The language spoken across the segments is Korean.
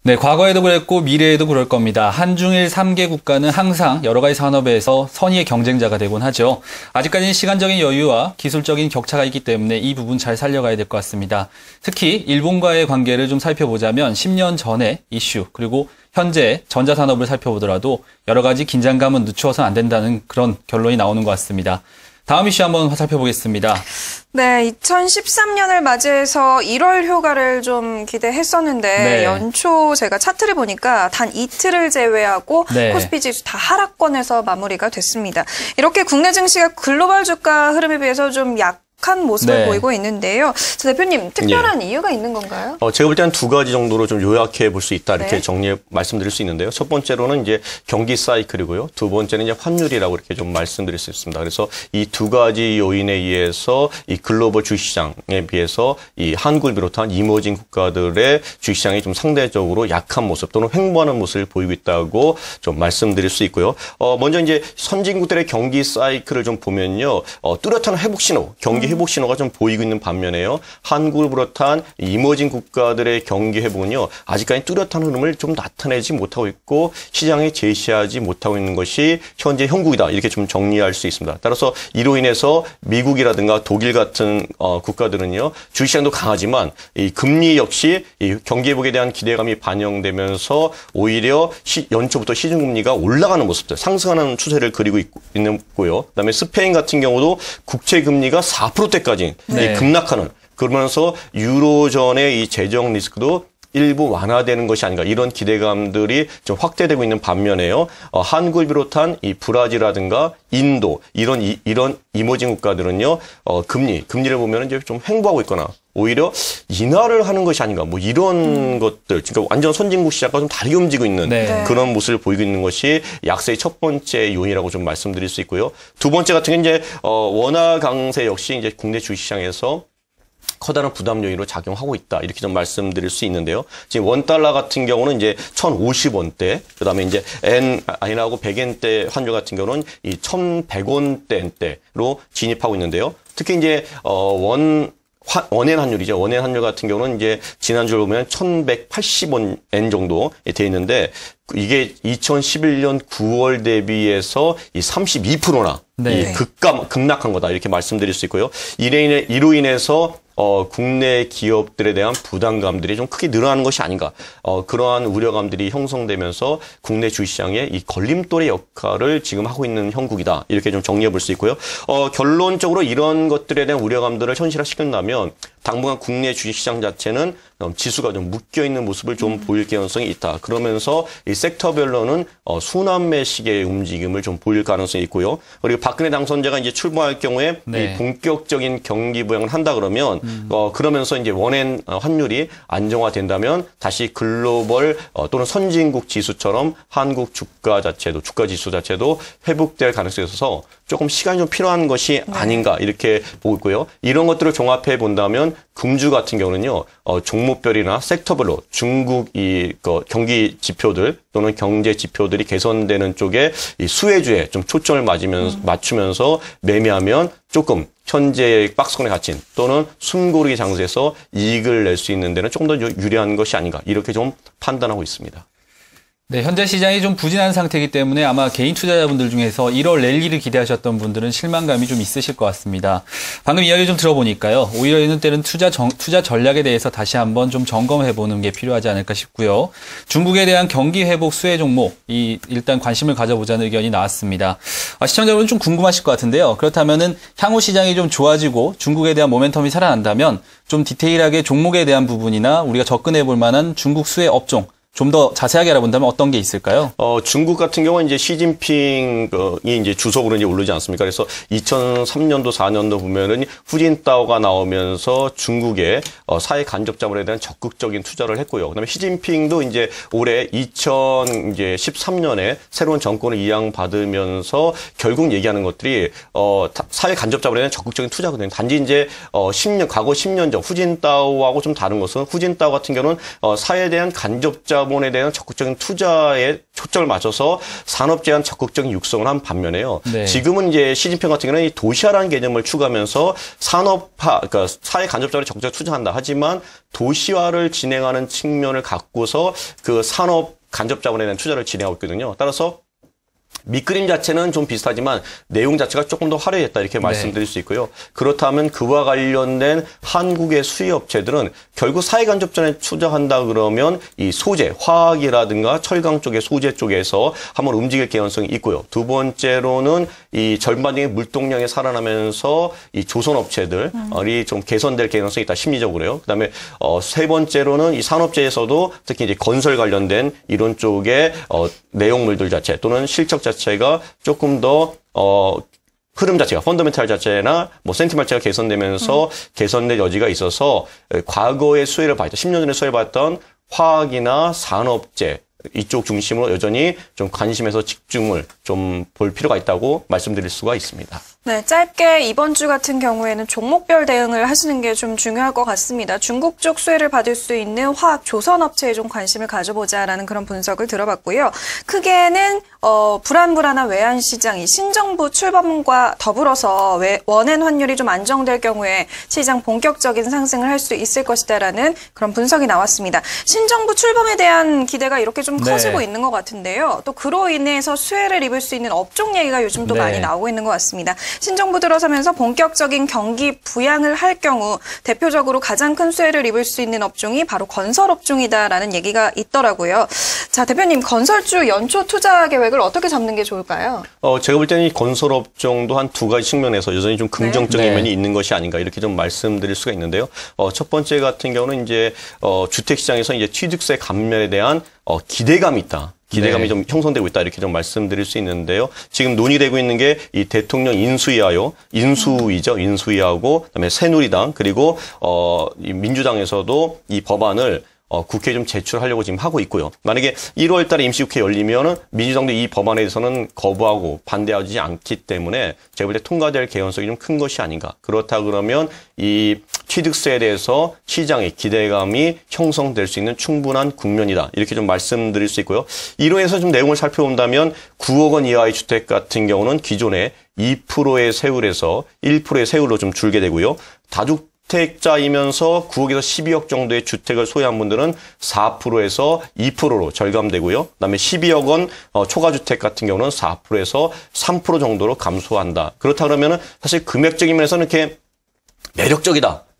네, 과거에도 그랬고 미래에도 그럴 겁니다. 한중일 3개 국가는 항상 여러 가지 산업에서 선의의 경쟁자가 되곤 하죠. 아직까지는 시간적인 여유와 기술적인 격차가 있기 때문에 이 부분 잘 살려가야 될 것 같습니다. 특히 일본과의 관계를 좀 살펴보자면 10년 전의 이슈 그리고 현재 전자산업을 살펴보더라도 여러 가지 긴장감은 늦추어서는 안 된다는 그런 결론이 나오는 것 같습니다. 다음 이슈 한번 살펴보겠습니다. 네, 2013년을 맞이해서 1월 휴가를 좀 기대했었는데 네. 연초 제가 차트를 보니까 단 이틀을 제외하고 네. 코스피 지수 다 하락권에서 마무리가 됐습니다. 이렇게 국내 증시가 글로벌 주가 흐름에 비해서 좀 약한 모습을 네. 보이고 있는데요. 자, 대표님, 특별한 이유가 있는 건가요? 제가 볼 때는 두 가지 정도로 좀 요약해 볼 수 있다 이렇게 네. 정리해 말씀드릴 수 있는데요. 첫 번째로는 이제 경기 사이클이고요. 두 번째는 이제 환율이라고 이렇게 좀 말씀드릴 수 있습니다. 그래서 이 두 가지 요인에 의해서 이 글로벌 주식시장에 비해서 이 한국을 비롯한 이머징 국가들의 주식시장이 좀 상대적으로 약한 모습 또는 횡보하는 모습을 보이고 있다고 좀 말씀드릴 수 있고요. 먼저 이제 선진국들의 경기 사이클을 좀 보면요. 뚜렷한 회복 신호, 경기 회복 신호가 좀 보이고 있는 반면에요. 한국을 비롯한 이머징 국가들의 경기 회복은요. 아직까지 뚜렷한 흐름을 좀 나타내지 못하고 있고 시장에 제시하지 못하고 있는 것이 현재 형국이다. 이렇게 좀 정리할 수 있습니다. 따라서 이로 인해서 미국이라든가 독일 같은 국가들은요. 주식시장도 강하지만 이 금리 역시 이 경기 회복에 대한 기대감이 반영되면서 오히려 연초부터 시중금리가 올라가는 모습들, 상승하는 추세를 그리고 있고요. 그다음에 스페인 같은 경우도 국채금리가 4%대까지 네. 급락하는 그러면서 유로존의 이 재정 리스크도 일부 완화되는 것이 아닌가 이런 기대감들이 좀 확대되고 있는 반면에요. 한국을 비롯한 이 브라질이라든가 인도 이런 이머징 국가들은요. 금리를 보면 이제 좀 횡보하고 있거나 오히려 인하를 하는 것이 아닌가 뭐 이런 것들 그러니까 완전 선진국 시장과 좀 다르게 움직이고 있는 네. 그런 모습을 보이고 있는 것이 약세의 첫 번째 요인이라고 좀 말씀드릴 수 있고요. 두 번째 같은 게 이제 원화 강세 역시 이제 국내 주식시장에서 커다란 부담 요인으로 작용하고 있다. 이렇게 좀 말씀드릴 수 있는데요. 지금 원달러 같은 경우는 이제 1,050원대, 그다음에 이제 엔하고 100엔대 환율 같은 경우는 이 1,100원대로 진입하고 있는데요. 특히 이제 원엔 환율이죠. 원엔 환율 같은 경우는 이제 지난주를 보면 1,180원 엔 정도 돼 있는데 이게 2011년 9월 대비해서 이 32%나 네. 이 급락한 거다. 이렇게 말씀드릴 수 있고요. 이로 인해서 국내 기업들에 대한 부담감들이 좀 크게 늘어나는 것이 아닌가. 그러한 우려감들이 형성되면서 국내 주식시장의 이 걸림돌의 역할을 지금 하고 있는 형국이다. 이렇게 좀 정리해 볼 수 있고요. 결론적으로 이런 것들에 대한 우려감들을 현실화시킨다면 당분간 국내 주식시장 자체는 지수가 좀 묶여있는 모습을 좀 보일 가능성이 있다. 그러면서 이 섹터별로는 순환매식의 움직임을 좀 보일 가능성이 있고요. 그리고 박근혜 당선자가 이제 출마할 경우에 네. 이 본격적인 경기 부양을 한다 그러면 그러면서 이제 원엔 환율이 안정화된다면 다시 글로벌 또는 선진국 지수처럼 한국 주가 지수 자체도 회복될 가능성이 있어서 조금 시간이 좀 필요한 것이 아닌가 이렇게 보고 있고요. 이런 것들을 종합해 본다면 금주 같은 경우는요. 종목별이나 섹터별로 중국 경기 지표들 또는 경제 지표들이 개선되는 쪽에 이 수혜주에 좀 초점을 맞추면서 매매하면 조금 현재 박스권에 갇힌 또는 숨고르기 장세에서 이익을 낼 수 있는 데는 조금 더 유리한 것이 아닌가 이렇게 좀 판단하고 있습니다. 네, 현재 시장이 좀 부진한 상태이기 때문에 아마 개인 투자자분들 중에서 1월 랠리를 기대하셨던 분들은 실망감이 좀 있으실 것 같습니다. 방금 이야기 좀 들어보니까요. 오히려 이런 때는 투자 전략에 대해서 다시 한번 좀 점검해보는 게 필요하지 않을까 싶고요. 중국에 대한 경기 회복 수혜 종목, 일단 관심을 가져보자는 의견이 나왔습니다. 시청자분은 좀 궁금하실 것 같은데요. 그렇다면은 향후 시장이 좀 좋아지고 중국에 대한 모멘텀이 살아난다면 좀 디테일하게 종목에 대한 부분이나 우리가 접근해볼 만한 중국 수혜 업종, 좀 더 자세하게 알아본다면 어떤 게 있을까요? 중국 같은 경우는 이제 시진핑이 이제 주석으로 이제 오르지 않습니까? 그래서 2003년도, 4년도 보면은 후진타오가 나오면서 중국의 사회 간접 자본에 대한 적극적인 투자를 했고요. 그다음에 시진핑도 이제 올해 2013년에 새로운 정권을 이양받으면서 결국 얘기하는 것들이 사회 간접 자본에 대한 적극적인 투자거든요. 단지 이제 과거 10년 전 후진타오하고 좀 다른 것은 후진타오 같은 경우는 사회에 대한 간접 자본 자본에 대한 적극적인 투자에 초점을 맞춰서 산업재에 대한 적극적인 육성을 한 반면에요. 네. 지금은 이제 시진핑 같은 경우는 이 도시화라는 개념을 추구하면서 산업화, 그러니까 사회 간접 자본에 적극적으로 투자한다. 하지만 도시화를 진행하는 측면을 갖고서 그 산업 간접 자본에 대한 투자를 진행하고 있거든요. 따라서 밑그림 자체는 좀 비슷하지만 내용 자체가 조금 더 화려했다 이렇게 말씀드릴 수 있고요. 그렇다면 그와 관련된 한국의 수의업체들은 결국 사회간접전에 투자한다 그러면 이 소재, 화학이라든가 철강 쪽의 소재 쪽에서 한번 움직일 개연성이 있고요. 두 번째로는 이 절반의 물동량이 살아나면서 이 조선업체들이 좀 개선될 개연성이 있다 심리적으로요. 그다음에 세 번째로는 이 산업재에서도 특히 이제 건설 관련된 이런 쪽의 내용물들 자체 또는 실적 자체가 조금 더 흐름 자체가 펀더멘탈 자체나 뭐 센티멘트 자체가 개선되면서 개선될 여지가 있어서 과거의 수혜를 받았던 10년 전에 수혜를 받았던 화학이나 산업재 이쪽 중심으로 여전히 좀 관심에서 집중을 좀 볼 필요가 있다고 말씀드릴 수가 있습니다. 네, 짧게 이번 주 같은 경우에는 종목별 대응을 하시는 게 좀 중요할 것 같습니다. 중국 쪽 수혜를 받을 수 있는 화학 조선업체에 좀 관심을 가져보자라는 그런 분석을 들어봤고요. 크게는 불안한 외환 시장이 신정부 출범과 더불어서 원엔 환율이 좀 안정될 경우에 시장 본격적인 상승을 할 수 있을 것이다라는 그런 분석이 나왔습니다. 신정부 출범에 대한 기대가 이렇게 좀 커지고 있는 것 같은데요. 또 그로 인해서 수혜를 입을 수 있는 업종 얘기가 요즘 또 많이 나오고 있는 것 같습니다. 신정부 들어서면서 본격적인 경기 부양을 할 경우 대표적으로 가장 큰 수혜를 입을 수 있는 업종이 바로 건설업종이다라는 얘기가 있더라고요. 자, 대표님, 건설주 연초 투자 계획을 어떻게 잡는 게 좋을까요? 제가 볼 때는 이 건설업종도 한 두 가지 측면에서 여전히 좀 긍정적인 면이 있는 것이 아닌가 이렇게 좀 말씀드릴 수가 있는데요. 첫 번째 같은 경우는 이제 주택시장에서 이제 취득세 감면에 대한 기대감이 있다. 기대감이 좀 형성되고 있다 이렇게 좀 말씀드릴 수 있는데요. 지금 논의되고 있는 게 이 대통령 인수위하고 그다음에 새누리당 그리고 이 민주당에서도 이 법안을 국회에 좀 제출하려고 지금 하고 있고요. 만약에 1월 달에 임시국회 열리면은 민주당도 이 법안에 대해서는 거부하고 반대하지 않기 때문에 제가 볼 때 통과될 개연성이 좀 큰 것이 아닌가. 그렇다 그러면 이 취득세에 대해서 시장의 기대감이 형성될 수 있는 충분한 국면이다. 이렇게 좀 말씀드릴 수 있고요. 이로 해서 좀 내용을 살펴본다면 9억 원 이하의 주택 같은 경우는 기존에 2%의 세율에서 1%의 세율로 좀 줄게 되고요. 다주택자이면서 9억에서 12억 정도의 주택을 소유한 분들은 4%에서 2%로 절감되고요. 그다음에 12억 원 초과주택 같은 경우는 4%에서 3% 정도로 감소한다. 그렇다 그러면은 사실 금액적인 면에서는 이렇게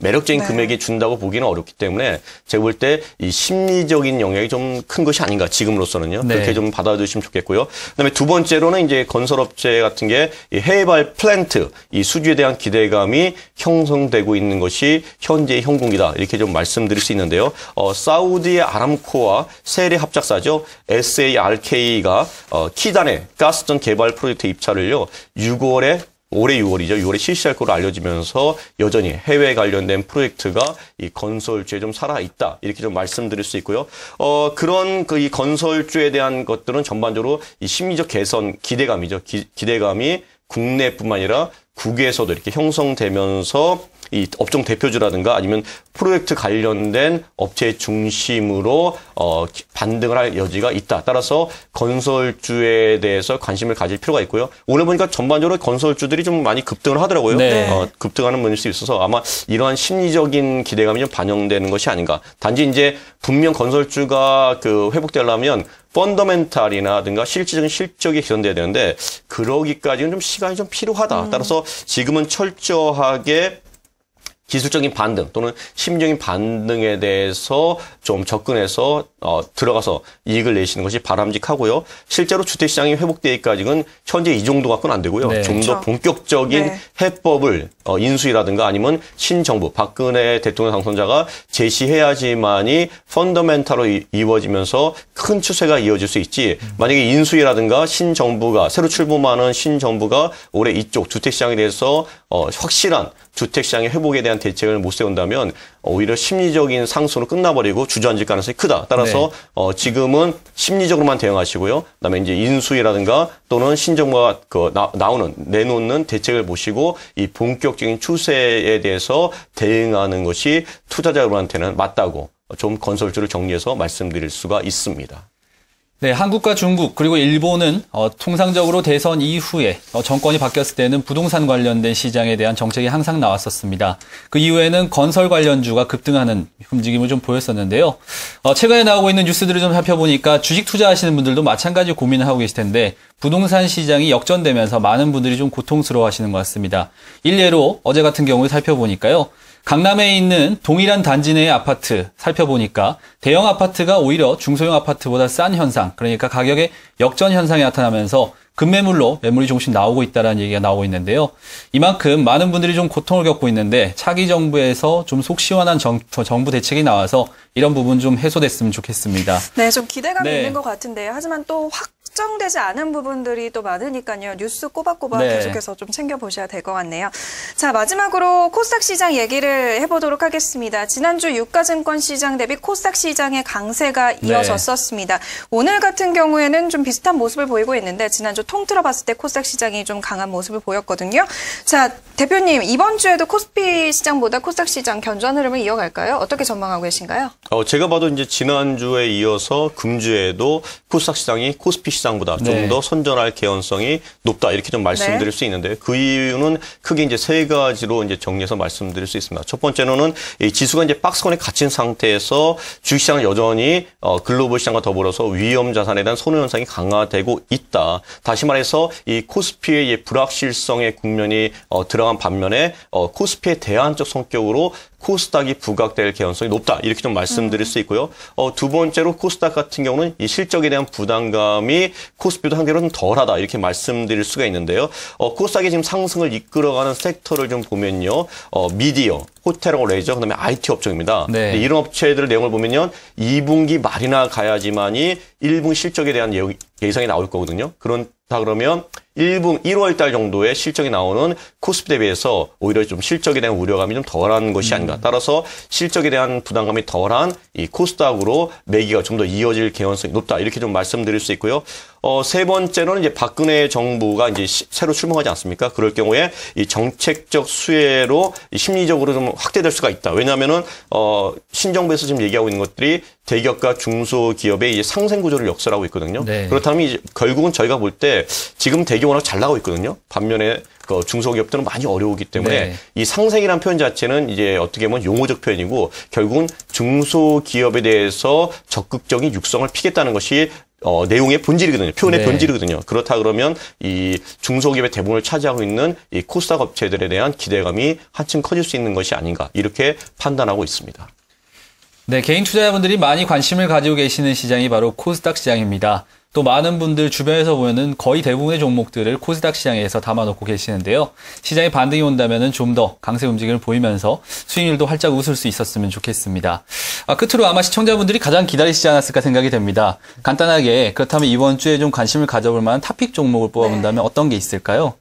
매력적인 금액이 준다고 보기는 어렵기 때문에 제가 볼 때 이 심리적인 영향이 좀 큰 것이 아닌가 지금으로서는요. 그렇게 좀 받아주시면 좋겠고요. 그다음에 두 번째로는 이제 건설업체 같은 게 이 해발 플랜트 이 수주에 대한 기대감이 형성되고 있는 것이 현재의 형국이다. 이렇게 좀 말씀드릴 수 있는데요. 사우디의 아람코와 세례 합작사죠. SARK가 키단의 가스전 개발 프로젝트 입찰을요. 올해 6월이죠. 6월에 실시할 것으로 알려지면서 여전히 해외 관련된 프로젝트가 이 건설주에 좀 살아있다. 이렇게 좀 말씀드릴 수 있고요. 그런 이 건설주에 대한 것들은 전반적으로 이 심리적 개선, 기대감이죠. 기대감이 국내뿐만 아니라 국외에서도 이렇게 형성되면서 이 업종 대표주라든가 아니면 프로젝트 관련된 업체 중심으로 반등을 할 여지가 있다. 따라서 건설주에 대해서 관심을 가질 필요가 있고요. 오늘 보니까 전반적으로 건설주들이 좀 많이 급등을 하더라고요. 급등하는 면일 수 있어서 아마 이러한 심리적인 기대감이 좀 반영되는 것이 아닌가. 단지 이제 분명 건설주가 회복되려면 펀더멘탈이나든가 실질적인 실적이 개선돼야 되는데 그러기까지는 좀 시간이 좀 필요하다. 따라서 지금은 철저하게 기술적인 반등 또는 심리적인 반등에 대해서 좀 접근해서 들어가서 이익을 내시는 것이 바람직하고요. 실제로 주택시장이 회복되기까지는 현재 이 정도 갖고는 안 되고요. 좀 더 본격적인 해법을 인수위라든가 아니면 신정부 박근혜 대통령 당선자가 제시해야지만이 펀더멘탈로 이루어지면서 큰 추세가 이어질 수 있지. 만약에 인수위라든가 신정부가 새로 출범하는 신정부가 올해 이쪽 주택시장에 대해서 확실한 주택시장의 회복에 대한 대책을 못 세운다면 오히려 심리적인 상승으로 끝나버리고 주저앉을 가능성이 크다. 따라서 지금은 심리적으로만 대응하시고요. 그다음에 이제 인수위라든가 또는 신정부가 내놓는 대책을 보시고 이 본격적인 추세에 대해서 대응하는 것이 투자자분한테는 맞다고 좀 건설주를 정리해서 말씀드릴 수가 있습니다. 네, 한국과 중국 그리고 일본은 통상적으로 대선 이후에 정권이 바뀌었을 때는 부동산 관련된 시장에 대한 정책이 항상 나왔었습니다. 그 이후에는 건설 관련주가 급등하는 움직임을 좀 보였었는데요. 최근에 나오고 있는 뉴스들을 좀 살펴보니까 주식 투자하시는 분들도 마찬가지 고민을 하고 계실 텐데 부동산 시장이 역전되면서 많은 분들이 좀 고통스러워하시는 것 같습니다. 일례로 어제 같은 경우에 살펴보니까요. 강남에 있는 동일한 단지 내의 아파트 살펴보니까 대형 아파트가 오히려 중소형 아파트보다 싼 현상, 그러니까 가격의 역전 현상이 나타나면서 급매물로 매물이 조금씩 나오고 있다는 얘기가 나오고 있는데요. 이만큼 많은 분들이 좀 고통을 겪고 있는데 차기 정부에서 좀 속 시원한 정부 대책이 나와서 이런 부분 좀 해소됐으면 좋겠습니다. 네, 좀 기대감이 네. 있는 것 같은데요. 하지만 또 확정되지 않은 부분들이 또 많으니까요. 뉴스 꼬박꼬박 네. 계속해서 좀 챙겨보셔야 될 것 같네요. 자, 마지막으로 코스닥 시장 얘기를 해보도록 하겠습니다. 지난주 유가증권 시장 대비 코스닥 시장의 강세가 이어졌었습니다. 오늘 같은 경우에는 좀 비슷한 모습을 보이고 있는데 지난주 통틀어 봤을 때 코스닥 시장이 좀 강한 모습을 보였거든요. 자, 대표님, 이번 주에도 코스피 시장보다 코스닥 시장 견조한 흐름을 이어갈까요? 어떻게 전망하고 계신가요? 제가 봐도 이제 지난주에 이어서 금주에도 코스닥 시장이 코스피 시장보다 좀 네. 더 선전할 개연성이 높다 이렇게 좀 말씀드릴 수 있는데 그 이유는 크게 이제 세 가지로 이제 정리해서 말씀드릴 수 있습니다. 첫 번째로는 이 지수가 이제 박스권에 갇힌 상태에서 주식시장은 여전히 글로벌 시장과 더불어서 위험 자산에 대한 선호 현상이 강화되고 있다. 다시 말해서 이 코스피의 이 불확실성의 국면이 들어간 반면에 코스피의 대안적 성격으로 코스닥이 부각될 개연성이 높다. 이렇게 좀 말씀드릴 수 있고요. 두 번째로 코스닥 같은 경우는 이 실적에 대한 부담감이 코스피도 한계로 좀 덜하다. 이렇게 말씀드릴 수가 있는데요. 코스닥이 지금 상승을 이끌어가는 섹터를 좀 보면요. 미디어, 호텔하고 레저, 그다음에 IT 업종입니다. 네. 이런 업체들 내용을 보면요. 2분기 말이나 가야지만이 1분기 실적에 대한 예상이 나올 거거든요. 그렇다 그러면 1월 달 정도의 실적이 나오는 코스피 대비해서 오히려 좀 실적에 대한 우려감이 좀 덜한 것이 아닌가. 따라서 실적에 대한 부담감이 덜한 이 코스닥으로 매기가 좀 더 이어질 개연성이 높다. 이렇게 좀 말씀드릴 수 있고요. 세 번째로는 이제 박근혜 정부가 이제 새로 출범하지 않습니까? 그럴 경우에 이 정책적 수혜로 심리적으로 좀 확대될 수가 있다. 왜냐하면은 신정부에서 지금 얘기하고 있는 것들이 대기업과 중소기업의 이제 상생 구조를 역설하고 있거든요. 네. 그렇다면 이제 결국은 저희가 볼 때 지금 대기업 워낙 잘 나가고 있거든요. 반면에 중소기업들은 많이 어려우기 때문에 네. 이 상생이라는 표현 자체는 이제 어떻게 보면 용어적 표현이고 결국은 중소기업에 대해서 적극적인 육성을 피겠다는 것이 내용의 본질이거든요. 표현의 네. 본질이거든요. 그렇다 그러면 이 중소기업의 대부분을 차지하고 있는 이 코스닥 업체들에 대한 기대감이 한층 커질 수 있는 것이 아닌가 이렇게 판단하고 있습니다. 네, 개인 투자자분들이 많이 관심을 가지고 계시는 시장이 바로 코스닥 시장입니다. 또 많은 분들 주변에서 보면은 거의 대부분의 종목들을 코스닥 시장에서 담아놓고 계시는데요. 시장에 반등이 온다면은 좀 더 강세 움직임을 보이면서 수익률도 활짝 웃을 수 있었으면 좋겠습니다. 끝으로 아마 시청자분들이 가장 기다리시지 않았을까 생각이 됩니다. 간단하게 그렇다면 이번 주에 좀 관심을 가져볼 만한 탑픽 종목을 뽑아본다면 어떤 게 있을까요?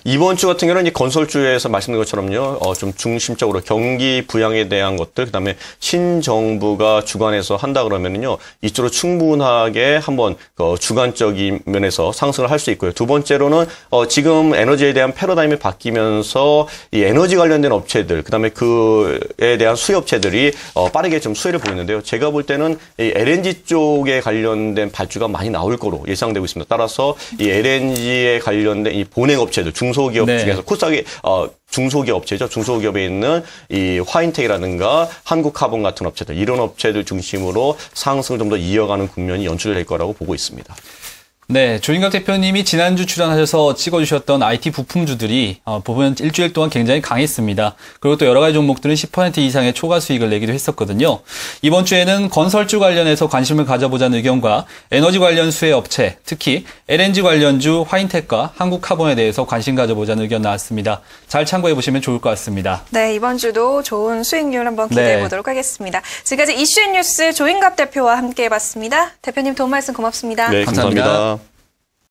이번 주 같은 경우는 이제 건설주에서 말씀드린 것처럼요, 좀 중심적으로 경기 부양에 대한 것들, 그 다음에 신정부가 주관해서 한다 그러면은요, 이쪽으로 충분하게 한번 주관적인 면에서 상승을 할 수 있고요. 두 번째로는, 지금 에너지에 대한 패러다임이 바뀌면서 이 에너지 관련된 업체들, 그 다음에 그에 대한 수혜업체들이 빠르게 좀 수혜를 보이는데요. 제가 볼 때는 이 LNG 쪽에 관련된 발주가 많이 나올 거로 예상되고 있습니다. 따라서 이 LNG에 관련된 이 본행 업체들, 중소기업 네. 중에서 코스닥이 중소기업 업체죠. 중소기업에 있는 이 화인텍이라든가 한국카본 같은 업체들, 이런 업체들 중심으로 상승을 좀 더 이어가는 국면이 연출될 거라고 보고 있습니다. 네, 조인각 대표님이 지난주 출연하셔서 찍어주셨던 IT 부품주들이 보면 일주일 동안 굉장히 강했습니다. 그리고 또 여러 가지 종목들은 10% 이상의 초과 수익을 내기도 했었거든요. 이번 주에는 건설주 관련해서 관심을 가져보자는 의견과 에너지 관련 수혜 업체, 특히 LNG 관련주 화인텍과 한국카본에 대해서 관심 가져보자는 의견 나왔습니다. 잘 참고해 보시면 좋을 것 같습니다. 네, 이번 주도 좋은 수익률 한번 기대해 보도록 하겠습니다. 지금까지 이슈앤뉴스 조인갑 대표와 함께 해봤습니다. 대표님 도움 말씀 고맙습니다. 네, 감사합니다.